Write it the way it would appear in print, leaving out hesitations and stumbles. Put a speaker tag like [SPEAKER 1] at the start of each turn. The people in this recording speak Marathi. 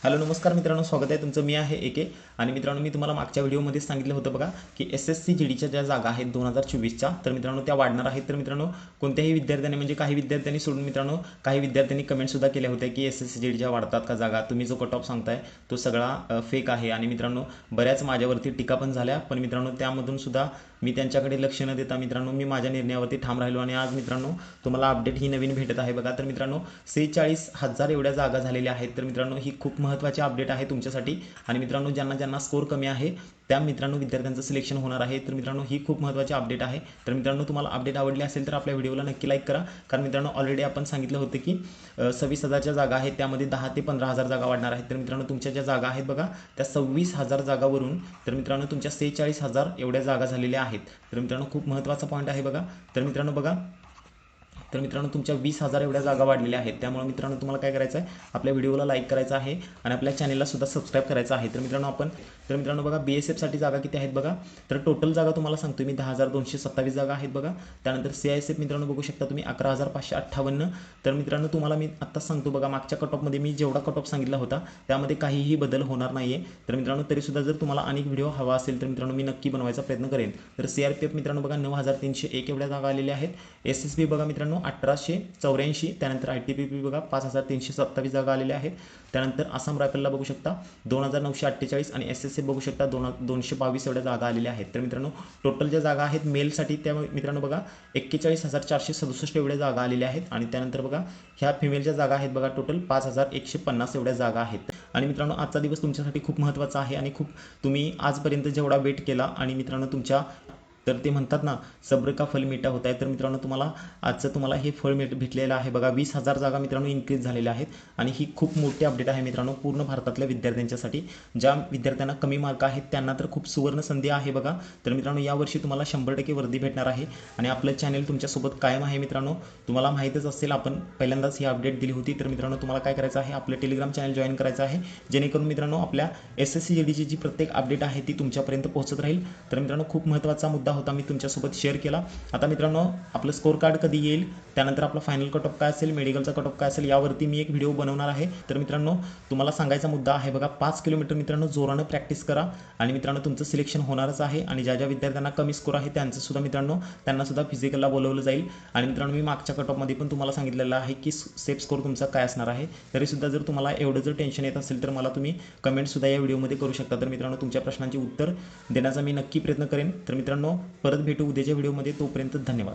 [SPEAKER 1] हॅलो नमस्कार मित्रांनो, स्वागत आहे तुमचं. मी आहे एके. आणि मित्रांनो, मी तुम्हाला मागच्या व्हिडिओमध्ये सांगितलं होतं बघा की SSC GDच्या ज्या जागा आहेत 2024च्या, तर मित्रांनो त्या वाढणार आहेत. तर मित्रांनो, कोणत्याही विद्यार्थ्यांनी म्हणजे काही विद्यार्थ्यांनी सोडून मित्रांनो काही विद्यार्थ्यांनी कमेंटसुद्धा केल्या होत्या की SSC GDच्या वाढतात का जागा, तुम्ही जो कट ऑफ सांगताय तो सगळा फेक आहे. आणि मित्रांनो, बऱ्याच माझ्यावरती टीका पण झाल्या, पण मित्रांनो त्यामधून सुद्धा मी त्यांच्याकडे लक्ष न देता मित्रांनो मी माझ्या निर्णयावरती ठाम राहिलो. आणि आज मित्रांनो तुम्हाला अपडेट ही नवीन भेटत आहे बघा. तर मित्रांनो 46,000 एवढ्या जागा झालेल्या आहेत. तर मित्रांनो ही खूप महत्त्वाची अपडेट आहे तुमच्यासाठी. आणि मित्रांनो, ज्यांना ज्यांना स्कोर कमी आहे त्या मित्रांनो विद्यार्थ्यांचं सिलेक्शन होणार आहे. तर मित्रांनो ही खूप महत्त्वाची अपडेट आहे. तर मित्रांनो, तुम्हाला अपडेट आवडली असेल तर आपल्या व्हिडिओला नक्की लाईक करा. कारण मित्रांनो ऑलरेडी आपण सांगितलं होतं की 26,000च्या जागा आहेत, त्यामध्ये 10 ते 15,000 जागा वाढणार आहेत. तर मित्रांनो, तुमच्या ज्या जागा आहेत बघा त्या 26,000 जागावरून तर मित्रांनो तुमच्या 46,000 एवढ्या जागा झालेल्या आहेत. तर मित्रांनो खूप महत्त्वाचा पॉईंट आहे बघा. तर मित्रांनो बघा, तर मित्रांनो तुमच्या 20,000 एवढ्या जागा वाढलेल्या आहेत. त्यामुळे मित्रांनो तुम्हाला काय करायचं आहे, आपल्या व्हिडिओला लाईक करायचं आहे आणि आपल्या चॅनलला सुद्धा सबस्क्राईब करायचं आहे. तर मित्रांनो बघा, BSFसाठी जागा किती आहेत बघा. तर टोटल जागा तुम्हाला सांगतो मी 10,227 जागा आहेत बघा. त्यानंतर CISF मित्रांनो बघू शकता तुम्ही 11,558. तर मित्रांनो तुम्हाला मी आत्ताच सांगतो बघा, मागच्या कट ऑफमध्ये मी जेवढा कट ऑफ सांगितला होता त्यामध्ये काहीही बदल होणार नाही आहे. तर मित्रांनो तरीसुद्धा जर तुम्हाला अनेक व्हिडिओ हवा असेल तर मित्रांनो मी नक्की बनवायचा प्रयत्न करेन. तर CRPF मित्रांनो बघा 9,301 एवढ्या जागा आलेल्या आहेत. SSB बघा मित्रांनो 1,884. त्यानंतर ITBP बघा 5,327 जागा आलेल्या आहेत. त्यानंतर आसाम रायफलला बघू शकता 2,948 आणि SSF बघू शकता 222 एवढ्या जागा आलेल्या आहेत. तर मित्रांनो टोटल ज्या जागा आहेत मेलसाठी त्या मित्रांनो बघा 41,467 एवढ्या जागा आलेल्या आहेत. आणि त्यानंतर बघा ह्या फिमेलच्या जागा आहेत बघा टोटल 5,150 एवढ्या जागा आहेत. आणि मित्रांनो आजचा दिवस तुमच्यासाठी खूप महत्त्वाचा आहे आणि खूप तुम्ही आजपर्यंत जेवढा वेट केला आणि मित्रांनो तुमच्या तर ते म्हणतात ना सब्र का फल मीठा होत आहे. तर मित्रांनो तुम्हाला आजचं तुम्हाला हे फळ भेटलेलं आहे बघा. 20,000 जागा मित्रांनो इन्क्रीज झालेल्या आहेत. आणि ही खूप मोठी अपडेट आहे मित्रांनो पूर्ण भारतातल्या विद्यार्थ्यांच्यासाठी. ज्या विद्यार्थ्यांना कमी मार्क आहेत त्यांना तर खूप सुवर्ण संधी आहे बघा. तर मित्रांनो यावर्षी तुम्हाला 100% वर्दी भेटणार आहे. आणि आपलं चॅनल तुमच्यासोबत कायम आहे मित्रांनो. तुम्हाला माहीतच असेल आपण पहिल्यांदाच ही अपडेट दिली होती. तर मित्रांनो तुम्हाला काय करायचं आहे, आपलं टेलिग्राम चॅनल जॉईन करायचं आहे, जेणेकरून मित्रांनो आपल्या SSC GDची जी प्रत्येक अपडेट आहे ती तुमच्यापर्यंत पोहोचत राहील. तर मित्रांनो खूप महत्त्वाचा मुद्दा होता, मी तुमच्यासोबत शेअर केला. आता मित्रांनो आपलं स्कोर कार्ड कधी येईल, त्यानंतर आपला फायनल कट ऑफ काय असेल, मेडिकलचा कट ऑफ काय असेल, यावरती मी एक व्हिडिओ बनवणार आहे. तर मित्रांनो तुम्हाला सांगायचा मुद्दा आहे बघा, 5 किलोमीटर मित्रांनो जोरानं प्रॅक्टिस करा आणि मित्रांनो तुमचं सिलेक्शन होणारच आहे. आणि ज्या ज्या विद्यार्थ्यांना कमी स्कोर आहे त्यांचं सुद्धा मित्रांनो त्यांना सुद्धा फिजिकलला बोलवलं जाईल. आणि मित्रांनो मी मागच्या कट ऑफमध्ये पण तुम्हाला सांगितलेलं आहे की सेफ स्कोर तुमचा काय असणार आहे. तरीसुद्धा जर तुम्हाला एवढं जर टेन्शन येत असेल तर मला तुम्ही कमेंटसुद्धा या व्हिडिओमध्ये करू शकता. तर मित्रांनो तुमच्या प्रश्नांची उत्तर देण्याचा मी नक्की प्रयत्न करेन. तर मित्रांनो परत भेटू उद्याच्या व्हिडिओमध्ये. तोपर्यंत धन्यवाद.